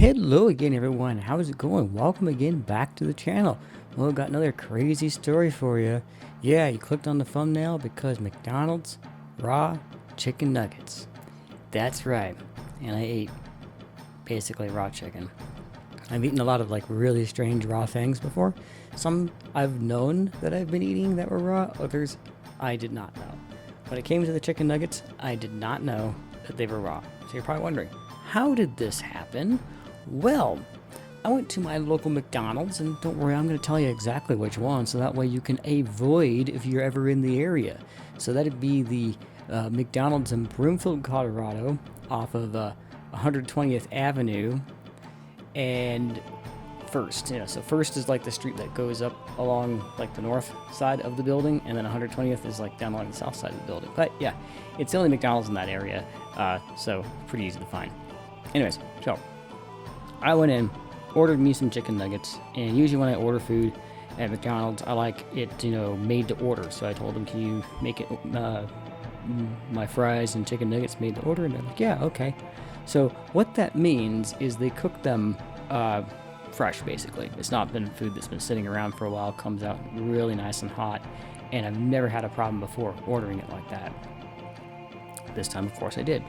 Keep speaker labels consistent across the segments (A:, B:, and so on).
A: Hello again, everyone. How's it going? Welcome again back to the channel. Well, I've got another crazy story for you. Yeah, you clicked on the thumbnail because McDonald's raw chicken nuggets. That's right. And I ate basically raw chicken. I've eaten a lot of like really strange raw things before. Some I've known that I've been eating that were raw, others I did not know. When it came to the chicken nuggets, I did not know that they were raw. So you're probably wondering, how did this happen? Well, I went to my local McDonald's, and don't worry, I'm going to tell you exactly which one, so that way you can avoid if you're ever in the area. So that'd be the McDonald's in Broomfield, Colorado, off of 120th Avenue, and First. So First is like the street that goes up along like the north side of the building, and then 120th is like down along the south side of the building. But yeah, it's the only McDonald's in that area, so pretty easy to find. Anyways, so I went in, ordered me some chicken nuggets, and usually when I order food at McDonald's, I like it, made to order. So I told them, can you make it my fries and chicken nuggets made to order? And they're like, yeah, okay. So what that means is they cook them fresh, basically. It's not been food that's been sitting around for a while. It comes out really nice and hot, and I've never had a problem before ordering it like that. This time, of course, I did.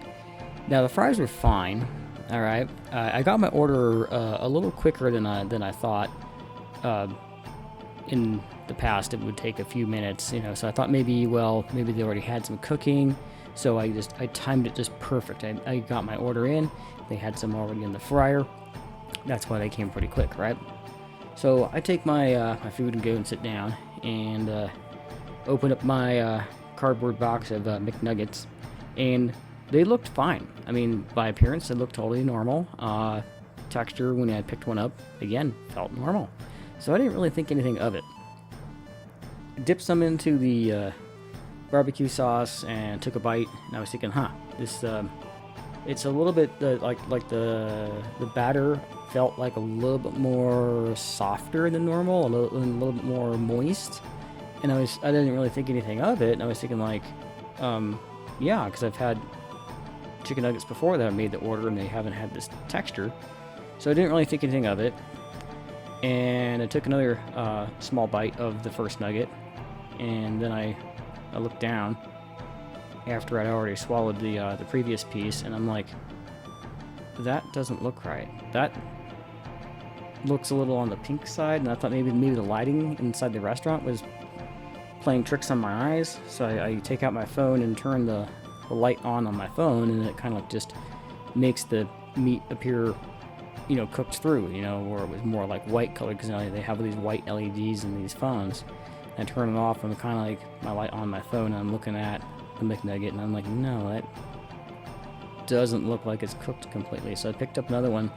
A: Now, the fries were fine. All right, I got my order a little quicker than I thought. In the past, it would take a few minutes, So I thought maybe they already had some cooking, so I timed it just perfect. I got my order in. They had some already in the fryer. That's why they came pretty quick, right? So I take my my food and go and sit down and open up my cardboard box of McNuggets, and they looked fine. I mean, by appearance, they looked totally normal. Texture, when I picked one up, again, felt normal. So I didn't really think anything of it. Dipped some into the barbecue sauce and took a bite, and I was thinking, this it's a little bit like the batter felt like a little bit more softer than normal, a little bit more moist, and I didn't really think anything of it. And I was thinking like, yeah, because I've had chicken nuggets before that I made the order and they haven't had this texture, so I didn't really think anything of it. And I took another small bite of the first nugget, and then I looked down after I'd already swallowed the previous piece, and I'm like, that doesn't look right. That looks a little on the pink side, and I thought maybe the lighting inside the restaurant was playing tricks on my eyes. So I take out my phone and turn the light on my phone, and it kind of just makes the meat appear, cooked through, where it was more like white color, because they have these white LEDs in these phones. I turn it off, and I'm kind of like my light on my phone, and I'm looking at the McNugget, and I'm like, no, that doesn't look like it's cooked completely. So I picked up another one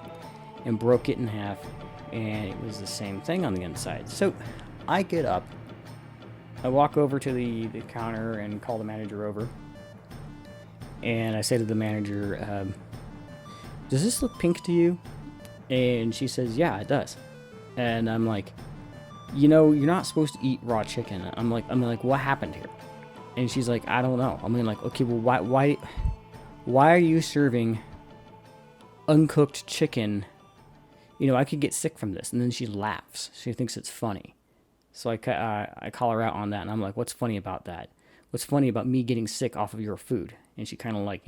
A: and broke it in half, and it was the same thing on the inside. So I get up, I walk over to the counter and call the manager over, and I say to the manager, does this look pink to you? And she says, yeah, it does. And I'm like, you're not supposed to eat raw chicken. I'm like, what happened here? And she's like, I don't know. Like, okay, well, why are you serving uncooked chicken? I could get sick from this. And then she laughs. She thinks it's funny. So I call her out on that, and I'm like, what's funny about that? What's funny about me getting sick off of your food? And she kind of like,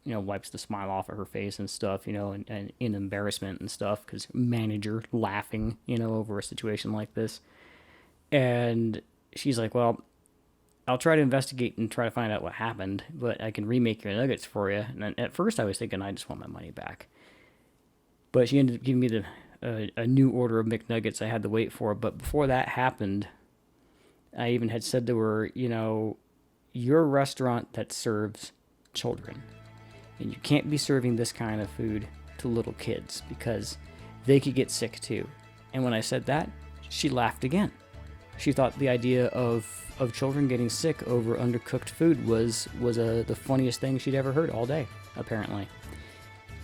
A: wipes the smile off of her face and stuff, and in embarrassment and stuff, because manager laughing, over a situation like this. And she's like, well, I'll try to investigate and try to find out what happened, but I can remake your nuggets for you. And at first I was thinking I just want my money back. But she ended up giving me a new order of McNuggets I had to wait for. But before that happened, I even had said to her, you're a restaurant that serves children, and you can't be serving this kind of food to little kids because they could get sick too. And when I said that, she laughed again. She thought the idea of children getting sick over undercooked food was the funniest thing she'd ever heard all day, apparently.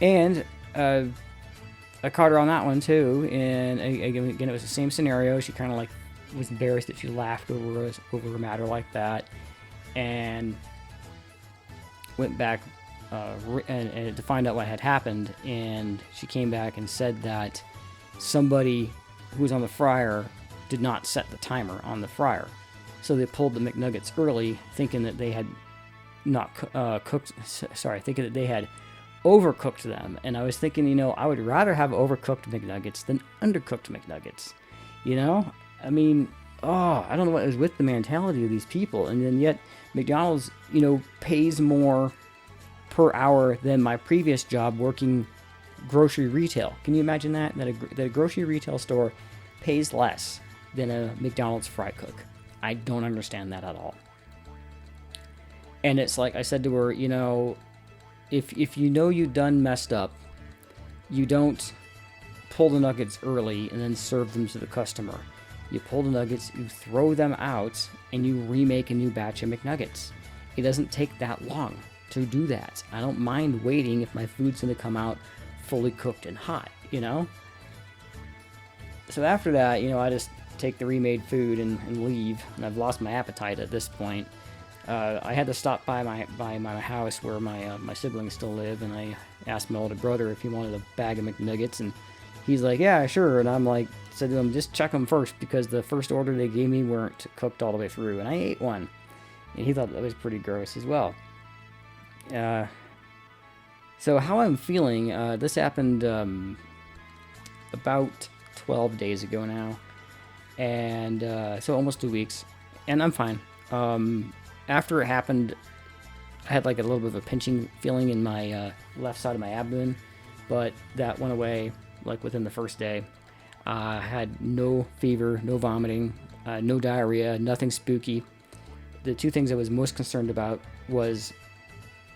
A: And I caught her on that one too. And again, it was the same scenario. She kind of like was embarrassed that she laughed over a matter like that, and went back and to find out what had happened. And she came back and said that somebody who was on the fryer did not set the timer on the fryer. So they pulled the McNuggets early, thinking that they had not thinking that they had overcooked them. And I was thinking, I would rather have overcooked McNuggets than undercooked McNuggets. I mean, I don't know what is with the mentality of these people. And then yet McDonald's, pays more per hour than my previous job working grocery retail. Can you imagine that a grocery retail store pays less than a McDonald's fry cook? I don't understand that at all. And it's like I said to her, if you done messed up, you don't pull the nuggets early and then serve them to the customer. You pull the nuggets, you throw them out, and you remake a new batch of McNuggets. It doesn't take that long to do that. I don't mind waiting if my food's going to come out fully cooked and hot, So after that, I just take the remade food and leave, and I've lost my appetite at this point. I had to stop by my house where my siblings still live, and I asked my older brother if he wanted a bag of McNuggets, and he's like, yeah, sure. And I'm like, said to him, just check them first, because the first order they gave me weren't cooked all the way through, and I ate one, and he thought that was pretty gross as well. So how I'm feeling, this happened about 12 days ago now, and so almost 2 weeks, and I'm fine. After it happened, I had like a little bit of a pinching feeling in my left side of my abdomen, but that went away like within the first day. I had no fever, no vomiting, no diarrhea, nothing spooky. The two things I was most concerned about was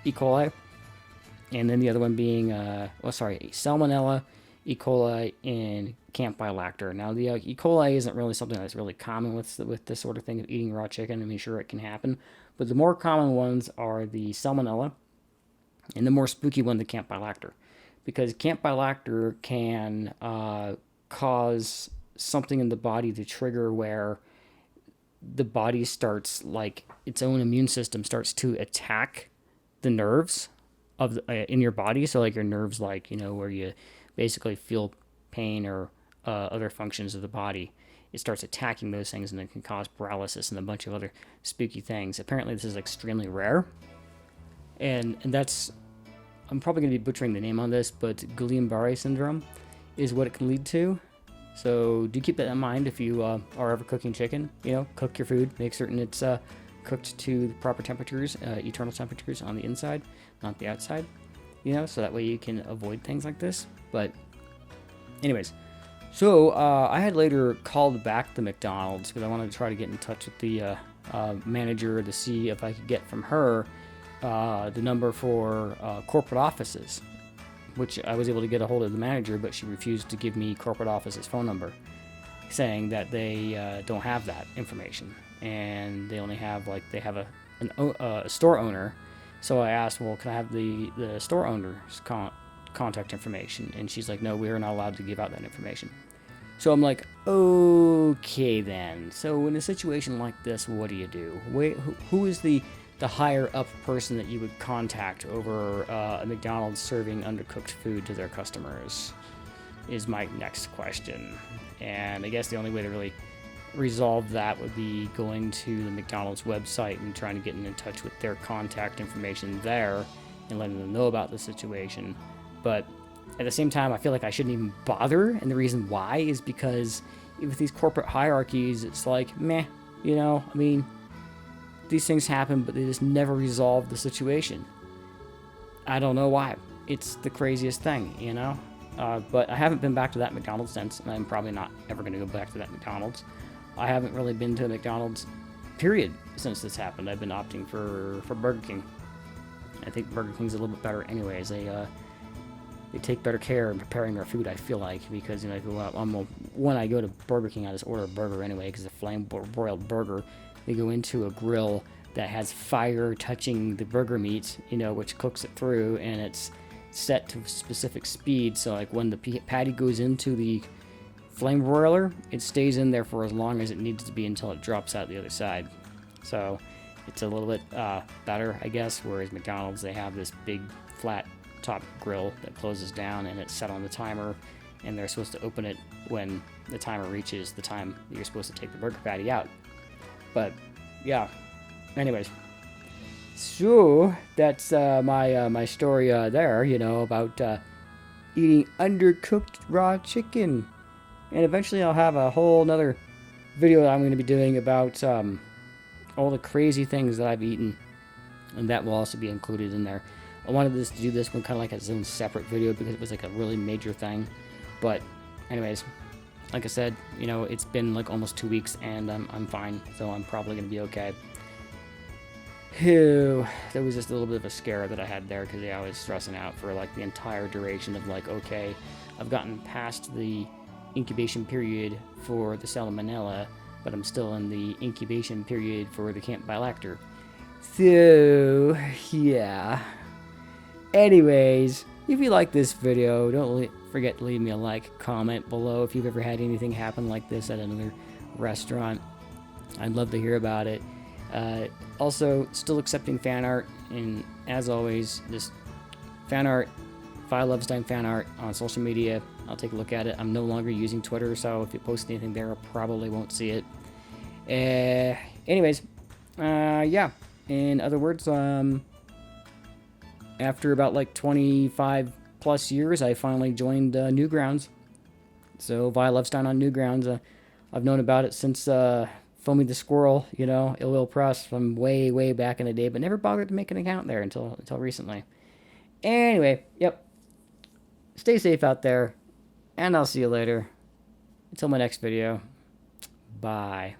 A: E. coli, and then the other one being, Salmonella, E. coli, and Campylactor. Now, the E. coli isn't really something that's really common with this sort of thing of eating raw chicken. I mean, sure, it can happen, but the more common ones are the Salmonella, and the more spooky one, the Campylactor, because Campylactor can cause something in the body to trigger where the body starts, like, its own immune system starts to attack the nerves of in your body. So like your nerves, like, where you basically feel pain or other functions of the body, it starts attacking those things, and it can cause paralysis and a bunch of other spooky things. Apparently this is extremely rare, and that's, I'm probably going to be butchering the name on this, but Guillain-Barré syndrome is what it can lead to. So do keep that in mind if you are ever cooking chicken. Cook your food, make certain it's cooked to the proper temperatures, eternal temperatures on the inside, not the outside, so that way you can avoid things like this. But anyways, so I had later called back the McDonald's because I wanted to try to get in touch with the manager to see if I could get from her the number for corporate offices, which I was able to get a hold of the manager, but she refused to give me corporate office's phone number, saying that they don't have that information, and they only have, like, they have a store owner. So I asked, well, can I have the store owner's contact information? And she's like, no, we are not allowed to give out that information. So I'm like, okay then. So in a situation like this, what do you do? Who is the higher up person that you would contact over a McDonald's serving undercooked food to their customers, is my next question. And I guess the only way to really resolve that would be going to the McDonald's website and trying to get in touch with their contact information there and letting them know about the situation. But at the same time, I feel like I shouldn't even bother, and the reason why is because with these corporate hierarchies, it's like, meh, I mean, these things happen, but they just never resolve the situation. I don't know why. It's the craziest thing, but I haven't been back to that McDonald's since, and I'm probably not ever going to go back to that McDonald's. I haven't really been to a McDonald's, period, since this happened. I've been opting for Burger King. I think Burger King's a little bit better anyways. They take better care in preparing their food, I feel like, because, when I go to Burger King, I just order a burger anyway, because a flame-broiled burger, they go into a grill that has fire touching the burger meat, which cooks it through, and it's set to a specific speed. So, like, when the patty goes into the flame broiler, it stays in there for as long as it needs to be until it drops out the other side. So, it's a little bit better, I guess, whereas McDonald's, they have this big flat top grill that closes down and it's set on the timer, and they're supposed to open it when the timer reaches the time that you're supposed to take the burger patty out. But yeah, anyways, so that's my story there, you know, about eating undercooked raw chicken. And eventually I'll have a whole nother video that I'm going to be doing about all the crazy things that I've eaten, and that will also be included in there. I wanted to do this one kind of like as its own separate video because it was like a really major thing. But anyways, like I said, you know, it's been like almost 2 weeks and I'm fine, so I'm probably going to be okay. Phew, there was just a little bit of a scare that I had there because I was stressing out for like the entire duration of like, okay, I've gotten past the incubation period for the salmonella, but I'm still in the incubation period for the Campylacter. So, yeah. Anyways, if you like this video, don't forget to leave me a like, comment below if you've ever had anything happen like this at another restaurant. I'd love to hear about it. Also, still accepting fan art, and as always, just fan art, Lovestein fan art on social media. I'll take a look at it. I'm no longer using Twitter, so if you post anything there, I probably won't see it. Anyways, yeah. In other words, after about like 25 plus years, I finally joined Newgrounds. So Vi Lovestein on Newgrounds. I've known about it since Foamy the Squirrel, you know, Ill Will Press from way back in the day, but never bothered to make an account there until recently. Anyway, yep. Stay safe out there, and I'll see you later. Until my next video. Bye.